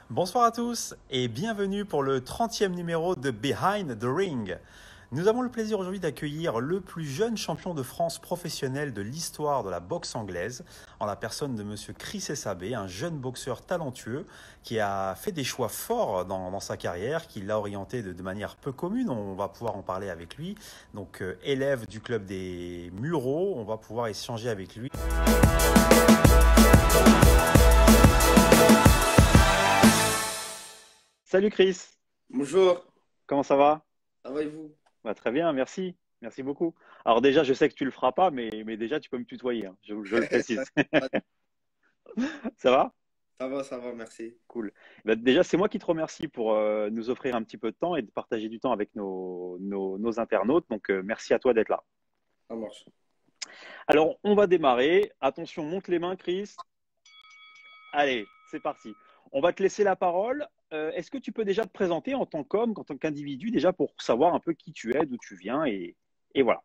Bonsoir à tous et bienvenue pour le 30e numéro de Behind the Ring. Nous avons le plaisir aujourd'hui d'accueillir le plus jeune champion de France professionnel de l'histoire de la boxe anglaise, en la personne de Monsieur Chris Essabé, un jeune boxeur talentueux qui a fait des choix forts dans sa carrière, qui l'a orienté de manière peu commune. On va pouvoir en parler avec lui. Donc élève du club des Mureaux, on va pouvoir échanger avec lui. Salut Chris, Bonjour, comment ça va? ça va et vous? Bah, très bien, merci. Merci beaucoup. Alors déjà, je sais que tu le feras pas, mais déjà, tu peux me tutoyer, hein, je le Ça, précise. Ça va? ça va, merci. Cool. Bah, déjà, c'est moi qui te remercie pour nous offrir un petit peu de temps et de partager du temps avec nos internautes. Donc, merci à toi d'être là. Ça marche. Alors, on va démarrer. Attention, monte les mains, Chris. Allez, c'est parti. On va te laisser la parole. Est-ce que tu peux déjà te présenter en tant qu'homme, en tant qu'individu, déjà pour savoir un peu qui tu es, d'où tu viens et voilà.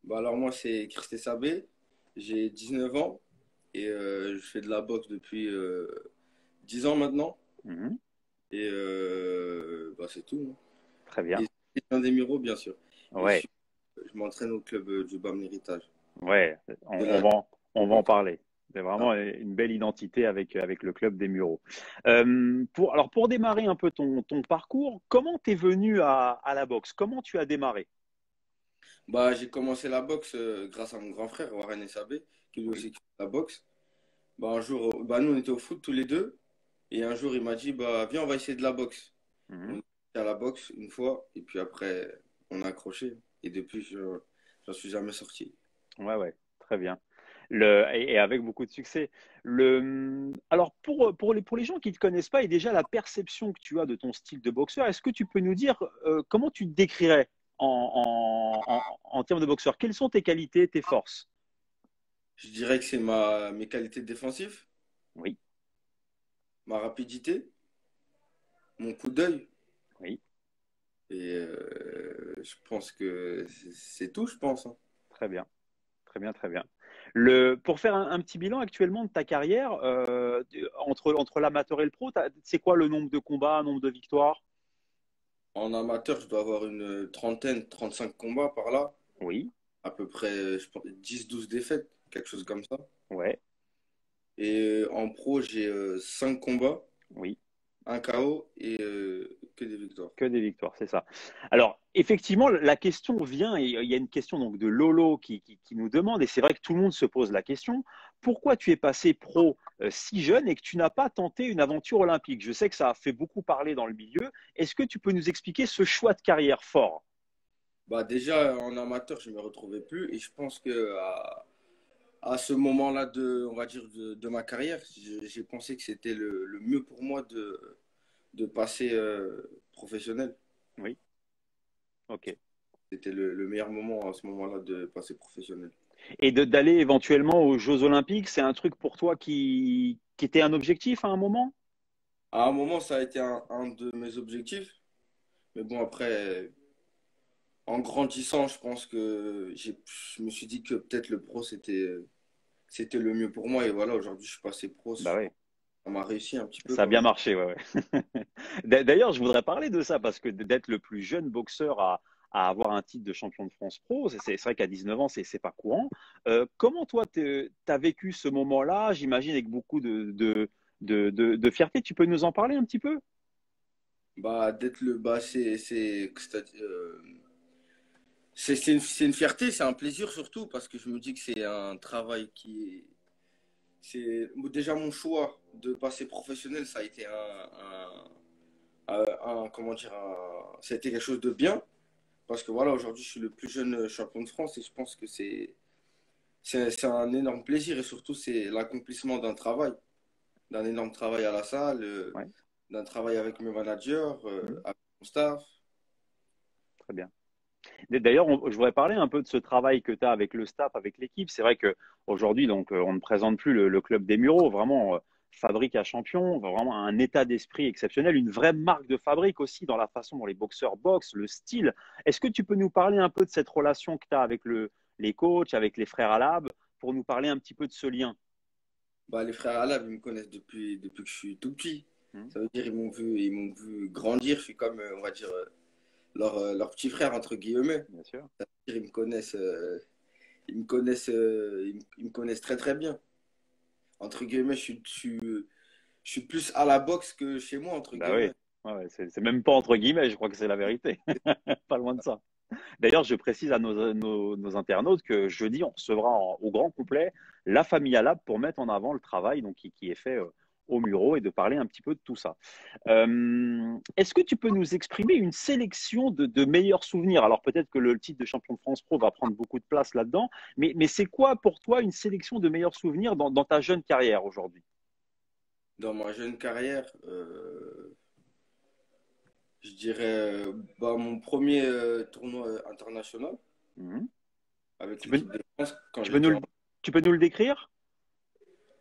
Bah alors moi c'est Christé Sabé, j'ai 19 ans et je fais de la boxe depuis 10 ans maintenant Mhm. et bah, c'est tout, hein. Très Et bien. c'est un des Mureaux bien sûr. Et Ouais. je m'entraîne au club du BAM Héritage Ouais, de on la va, on va en boxe. parler. C'est Ah, vraiment une belle identité avec le club des Mureaux. Alors pour démarrer un peu ton parcours, comment t'es venu à la boxe? Comment tu as démarré? bah j'ai commencé la boxe grâce à mon grand frère Warren Sabé qui lui Oui. aussi fait la boxe. Bah un jour bah nous on était au foot tous les deux et un jour il m'a dit bah viens on va essayer de la boxe. On Mhm. était à la boxe une fois, et puis après, on a accroché. Et depuis, j'en suis jamais sorti. Ouais, ouais, très bien. Et avec beaucoup de succès. Alors pour les gens qui ne te connaissent pas et déjà la perception que tu as de ton style de boxeur, est-ce que tu peux nous dire comment tu te décrirais en termes de boxeur? Quelles sont tes qualités, tes forces? Je dirais que c'est mes qualités défensives, Oui, ma rapidité, mon coup d'œil. oui. Et je pense que c'est tout, je pense, hein. Très bien, très bien, très bien. Pour faire un petit bilan actuellement de ta carrière, entre l'amateur et le pro, c'est quoi le nombre de combats, nombre de victoires? En amateur, je dois avoir une trentaine, 35 combats par là. Oui, À peu près, je pense, 10, 12 défaites, quelque chose comme ça. ouais, Et en pro, j'ai 5 combats, oui, un KO et que des victoires. que des victoires, c'est ça. Alors, effectivement, la question vient, et il y a une question donc de Lolo qui nous demande, et c'est vrai que tout le monde se pose la question, pourquoi tu es passé pro si jeune et que tu n'as pas tenté une aventure olympique? Je sais que ça a fait beaucoup parler dans le milieu. Est-ce que tu peux nous expliquer ce choix de carrière fort? Bah déjà en amateur, je me retrouvais plus et je pense que à ce moment-là on va dire de ma carrière, j'ai pensé que c'était le mieux pour moi de passer professionnel. Oui, ok. C'était le meilleur moment à ce moment-là de passer professionnel. Et d'aller éventuellement aux Jeux Olympiques, c'est un truc pour toi qui était un objectif à un moment? À un moment, ça a été un de mes objectifs, mais bon après, en grandissant, je pense que je me suis dit que peut-être le pro c'était le mieux pour moi et voilà, aujourd'hui je suis passé pro, Bah oui, ça m'a réussi un petit peu ça a quand bien même. marché, ouais, ouais. D'ailleurs, je voudrais parler de ça parce que d'être le plus jeune boxeur à avoir un titre de champion de France pro, c'est vrai qu'à 19 ans, c'est pas courant. Comment toi, tu as vécu ce moment-là? J'imagine avec beaucoup de fierté. Tu peux nous en parler un petit peu? Bah, d'être le bah c'est une fierté, c'est un plaisir surtout parce que je me dis que c'est un travail qui est c'est déjà mon choix de passer professionnel, ça a été comment dire ça a été quelque chose de bien parce que voilà, aujourd'hui je suis le plus jeune champion de France et je pense que c'est un énorme plaisir et surtout c'est l'accomplissement d'un énorme travail à la salle, Ouais, d'un travail avec mes managers, mhm, avec mon staff. très bien. D'ailleurs, je voudrais parler un peu de ce travail que tu as avec le staff, avec l'équipe. C'est vrai qu'aujourd'hui, donc, on ne présente plus le club des Mureaux, vraiment fabrique à champion, vraiment un état d'esprit exceptionnel, une vraie marque de fabrique aussi dans la façon dont les boxeurs boxent, le style. Est-ce que tu peux nous parler un peu de cette relation que tu as avec les coachs, avec les frères Alab, pour nous parler un petit peu de ce lien? Bah, les frères Alab, ils me connaissent depuis que je suis tout petit. Mhm. Ça veut dire ils m'ont vu grandir. Je suis comme, on va dire, leur petit frère, entre guillemets. Bien sûr. Ça veut dire, ils me connaissent très très bien. Entre guillemets, je suis plus à la boxe que chez moi, entre Bah oui. guillemets. Ouais, ouais, c'est même pas entre guillemets, je crois que c'est la vérité. Pas loin de ça. D'ailleurs, je précise à nos internautes que jeudi, on recevra au grand complet la famille Alab pour mettre en avant le travail donc, qui est fait au Muro et de parler un petit peu de tout ça. Est-ce que tu peux nous exprimer une sélection de meilleurs souvenirs? Alors peut-être que le titre de champion de France Pro va prendre beaucoup de place là-dedans, mais c'est quoi pour toi une sélection de meilleurs souvenirs dans ta jeune carrière aujourd'hui? Dans ma jeune carrière, je dirais bah, mon premier tournoi international Mhm. avec Tu peux, l'équipe de France quand tu peux nous j'étais le, tu peux nous le décrire?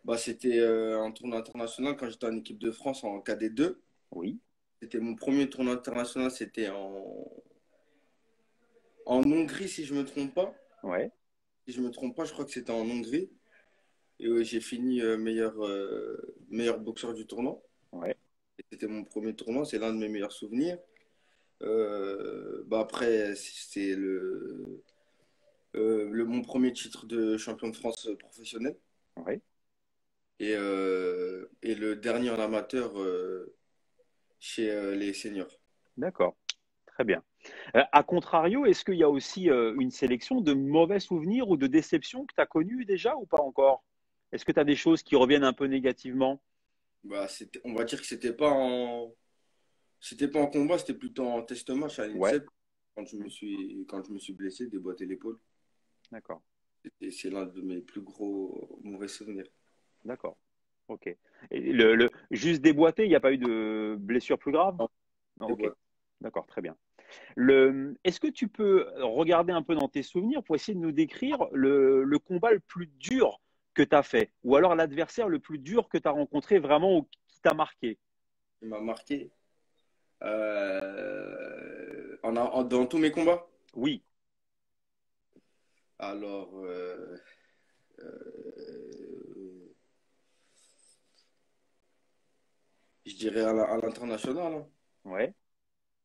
bah, c'était un tournoi international quand j'étais en équipe de France en KD2. Oui, C'était mon premier tournoi international, c'était en Hongrie si je me trompe pas. ouais, Si je me trompe pas, je crois que c'était en Hongrie. Et j'ai fini meilleur boxeur du tournoi. ouais, Et c'était mon premier tournoi, c'est l'un de mes meilleurs souvenirs. Bah après, c'est mon premier titre de champion de France professionnel ouais. et le dernier en amateur chez les seniors. D'accord, très bien. À contrario, est-ce qu'il y a aussi une sélection de mauvais souvenirs ou de déceptions que tu as connues déjà ou pas encore? Est-ce que tu as des choses qui reviennent un peu négativement? Bah, on va dire que c'était pas en combat, c'était plutôt en test match à Ouais, l'INSEP quand je me suis blessé, déboîté l'épaule. d'accord, C'est l'un de mes plus gros mauvais souvenirs. d'accord. Ok. Et juste déboîté, il n'y a pas eu de blessure plus grave? Non, Non, ok, déboîté. d'accord, très bien. Est-ce que tu peux regarder un peu dans tes souvenirs pour essayer de nous décrire le combat le plus dur que tu as fait? Ou alors l'adversaire le plus dur que tu as rencontré vraiment ou qui t'a marqué? Il m'a marqué. Dans tous mes combats. Oui, Alors, euh, je dirais à l'international, hein. ouais,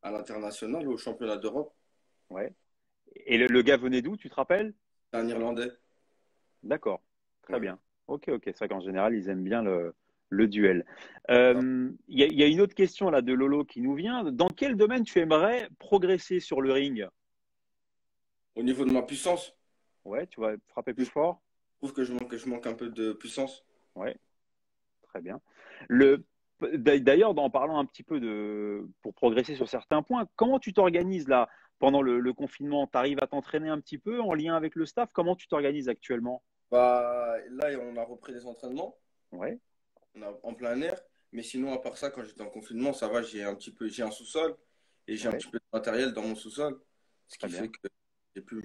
À l'international, au championnat d'Europe. ouais. Et le gars venait d'où, tu te rappelles? C'est un Irlandais. D'accord, très Ouais. bien. Ok, ok. C'est vrai qu'en général, ils aiment bien le duel. Ah. Il y a une autre question là de Lolo qui nous vient. Dans quel domaine tu aimerais progresser sur le ring? Au niveau de ma puissance, Ouais, tu vas frapper plus je fort? trouve que je manque un peu de puissance. Ouais, très bien. Le, D'ailleurs, en parlant un petit peu pour progresser sur certains points, comment tu t'organises là pendant le confinement? Tu arrives à t'entraîner un petit peu en lien avec le staff? Comment tu t'organises actuellement? Bah, là, on a repris les entraînements. Ouais, On a, en plein air. Mais sinon, à part ça, quand j'étais en confinement, ça va, j'ai un sous-sol et j'ai un ouais, petit peu de matériel dans mon sous-sol. Ce très qui fait bien. que j'ai pu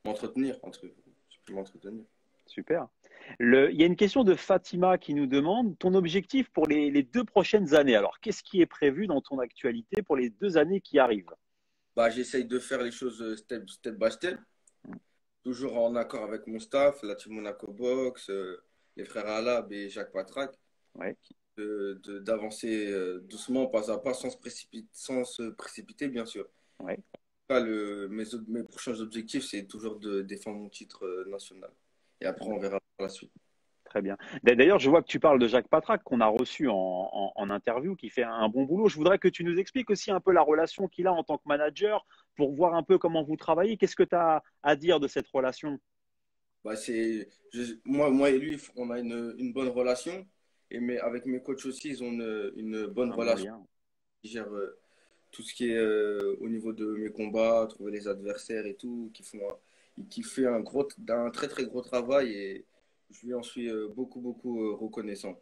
m'entretenir. J'ai pu m'entretenir. Super. Il y a une question de Fatima qui nous demande ton objectif pour les 2 prochaines années. Alors, qu'est-ce qui est prévu dans ton actualité pour les 2 années qui arrivent? Bah, j'essaye de faire les choses step by step, toujours en accord avec mon staff, la Team Monaco Box, les frères Alab et Jacques Patrac, Ouais, d'avancer doucement, pas à pas, sans se précipiter, bien sûr. ouais, Pas mes prochains objectifs, c'est toujours de défendre mon titre national. Et après, on verra par la suite. très bien. D'ailleurs, je vois que tu parles de Jacques Patrac qu'on a reçu en interview, qui fait un bon boulot. Je voudrais que tu nous expliques aussi un peu la relation qu'il a en tant que manager pour voir un peu comment vous travaillez. Qu'est-ce que tu as à dire de cette relation? Bah, moi et lui, on a une bonne relation. Avec mes coachs aussi, ils ont une bonne Un bon relation. lien. Ils gèrent tout ce qui est au niveau de mes combats, trouver les adversaires et tout, qui fait un très très gros travail et je lui en suis beaucoup reconnaissant.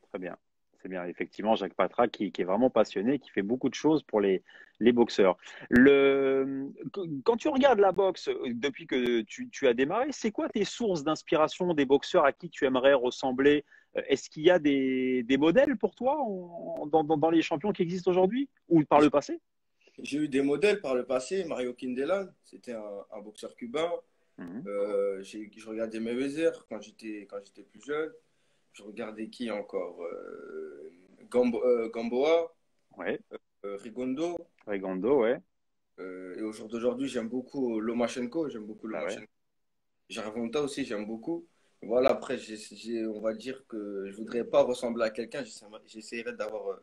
Très bien. C'est bien, effectivement, Jacques Patra qui est vraiment passionné, qui fait beaucoup de choses pour les boxeurs. Quand tu regardes la boxe depuis que tu as démarré, c'est quoi tes sources d'inspiration des boxeurs à qui tu aimerais ressembler? Est-ce qu'il y a des modèles pour toi dans les champions qui existent aujourd'hui ou par le passé? J'ai eu des modèles par le passé, Mario Kindelan, c'était un boxeur cubain. Mhm. Je regardais Mayweather quand j'étais plus jeune. Je regardais qui encore? Gamboa, Ouais. Rigondo. Rigondo, ouais. Et au jour d'aujourd'hui, j'aime beaucoup Lomachenko. J'aime beaucoup Ah ouais. Lomachenko. Jarvonta aussi, j'aime beaucoup. Voilà, après, on va dire que je voudrais pas ressembler à quelqu'un. J'essaierai d'avoir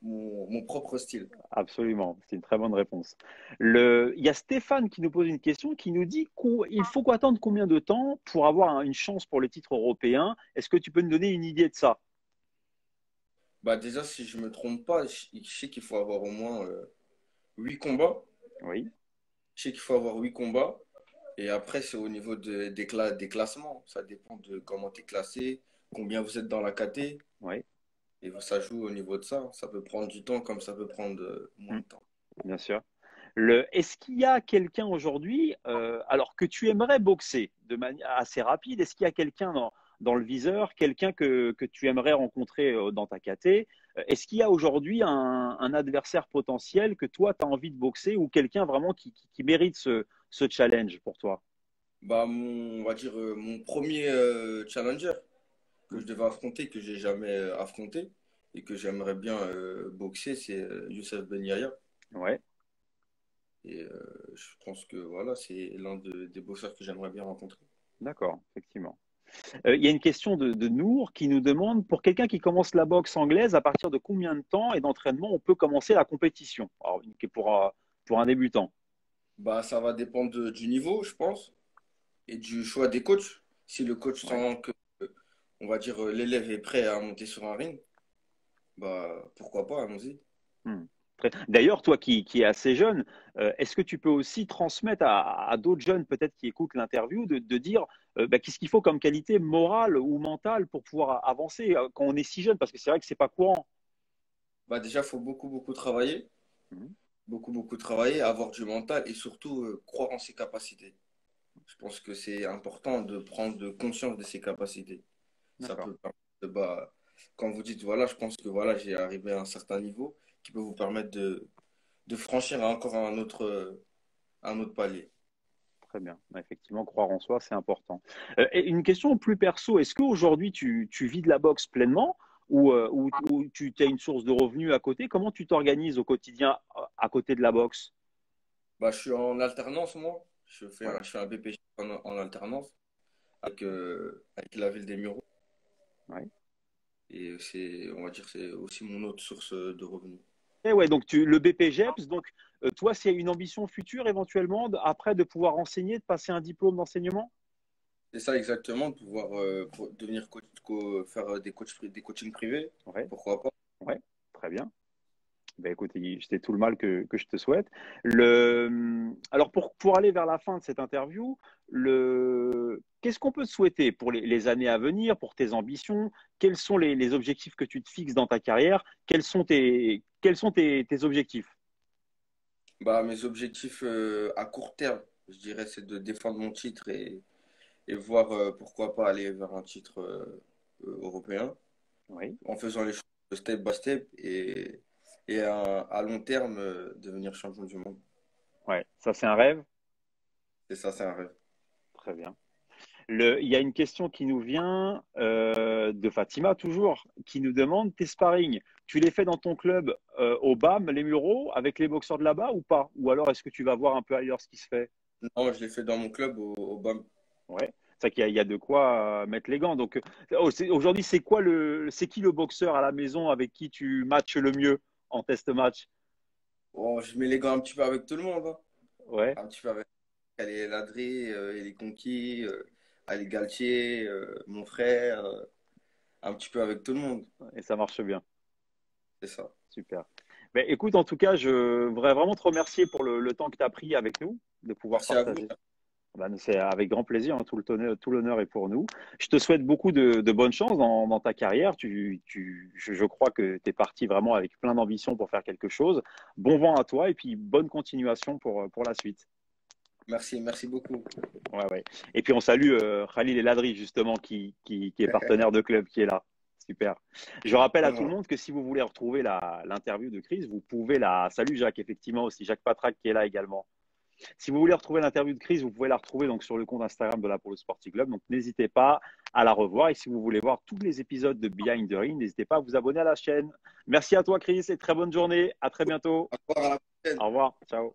mon propre style. Absolument, c'est une très bonne réponse. Il y a Stéphane qui nous pose une question qui nous dit il faut attendre combien de temps pour avoir une chance pour le titre européen? Est-ce que tu peux nous donner une idée de ça? Bah, déjà, si je me trompe pas, je sais qu'il faut avoir au moins 8 combats. Oui, Je sais qu'il faut avoir 8 combats. Et après, c'est au niveau des classements. Ça dépend de comment tu es classé, combien vous êtes dans la KT. oui, Et ça joue au niveau de ça. Ça peut prendre du temps comme ça peut prendre moins hmm, de temps. bien sûr. Est-ce qu'il y a quelqu'un aujourd'hui, alors que tu aimerais boxer de manière assez rapide, est-ce qu'il y a quelqu'un dans le viseur, quelqu'un que tu aimerais rencontrer dans ta KT? Est-ce qu'il y a aujourd'hui un adversaire potentiel que toi, tu as envie de boxer ou quelqu'un vraiment qui mérite ce challenge pour toi? Bah, on va dire mon premier challenger que Hmm. je devais affronter, que j'ai jamais affronté et que j'aimerais bien boxer, c'est Youssef Ben Yahya. Ouais, Et je pense que voilà, c'est des boxeurs que j'aimerais bien rencontrer. d'accord, effectivement. Il y a une question de Nour qui nous demande, pour quelqu'un qui commence la boxe anglaise, à partir de combien de temps et d'entraînement on peut commencer la compétition? Alors, pour un débutant. Bah, ça va dépendre du niveau, je pense, et du choix des coachs. Si le coach Ouais. sent que, on va dire, l'élève est prêt à monter sur un ring, bah, pourquoi pas, allons-y. Hmm. D'ailleurs, toi qui es assez jeune, est-ce que tu peux aussi transmettre à d'autres jeunes peut-être qui écoutent l'interview de dire bah, qu'est-ce qu'il faut comme qualité morale ou mentale pour pouvoir avancer quand on est si jeune? Parce que c'est vrai que c'est pas courant. Bah, déjà, il faut beaucoup travailler, Mhm. beaucoup travailler, avoir du mental et surtout croire en ses capacités. Je pense que c'est important de prendre conscience de ses capacités. Ça D'accord. peut permettre bah, quand vous dites, voilà, je pense que voilà, j'ai arrivé à un certain niveau qui peut vous permettre de franchir encore un autre palier. Très bien. Effectivement, croire en soi, c'est important. Et une question plus perso, est-ce qu'aujourd'hui tu vis de la boxe pleinement ou tu as une source de revenus à côté? Comment tu t'organises au quotidien à côté de la boxe? Bah, je suis en alternance, moi. Ouais. Je fais un BPJ en alternance avec la ville des Mureaux. Ouais. Et on va dire, c'est aussi mon autre source de revenus. Et ouais, donc le BPGEPS, donc toi, c'est une ambition future éventuellement après de pouvoir enseigner, de passer un diplôme d'enseignement? C'est ça exactement, de pouvoir devenir faire des coachings privés. Ouais, Pourquoi pas? ouais, très bien. Ben écoute, c'est tout le mal que je te souhaite. Alors pour aller vers la fin de cette interview, qu'est-ce qu'on peut te souhaiter pour les années à venir, pour tes ambitions? Quels sont les objectifs que tu te fixes dans ta carrière? Quels sont tes objectifs? Bah, mes objectifs à court terme, je dirais, c'est de défendre mon titre et voir pourquoi pas aller vers un titre européen Oui, en faisant les choses step by step et à long terme devenir champion du monde. ouais, ça c'est un rêve. C'est ça, c'est un rêve. Très bien. Il y a une question qui nous vient de Fatima, toujours, qui nous demande tes sparring, tu les fais dans ton club au BAM, les Mureaux, avec les boxeurs de là-bas ou pas? Ou alors est-ce que tu vas voir un peu ailleurs ce qui se fait? Non, je l'ai fait dans mon club au BAM. Ouais, c'est vrai qu'il y a de quoi mettre les gants. Donc, aujourd'hui, c'est qui le boxeur à la maison avec qui tu matches le mieux en test match? Bon, je mets les gants un petit peu avec tout le monde, hein. Ouais, Un petit peu avec Ali Ladri, Ali Conki, Ali Galtier, mon frère, un petit peu avec tout le monde. et ça marche bien. C'est ça. Super. Ben, écoute, en tout cas, je voudrais vraiment te remercier pour le temps que tu as pris avec nous, de pouvoir Merci à vous. partager. Ben, c'est avec grand plaisir, hein, tout l'honneur est pour nous. Je te souhaite beaucoup de bonnes chances dans ta carrière. Je crois que tu es parti vraiment avec plein d'ambition pour faire quelque chose. Bon vent à toi et puis bonne continuation pour la suite. Merci beaucoup. Ouais, ouais. Et puis on salue Khalil El Adri, justement, qui est partenaire de club, qui est là. Super. Je rappelle à tout le monde que si vous voulez retrouver l'interview de Chris, vous pouvez la. Salut Jacques, effectivement aussi. Jacques Patrac qui est là également. Si vous voulez retrouver l'interview de Chris, vous pouvez la retrouver donc sur le compte Instagram de l'Apollo Sporting Club. Donc n'hésitez pas à la revoir. Et si vous voulez voir tous les épisodes de Behind the Ring, n'hésitez pas à vous abonner à la chaîne. Merci à toi Chris et très bonne journée. À très bientôt. Au revoir, à la prochaine. Au revoir. Ciao.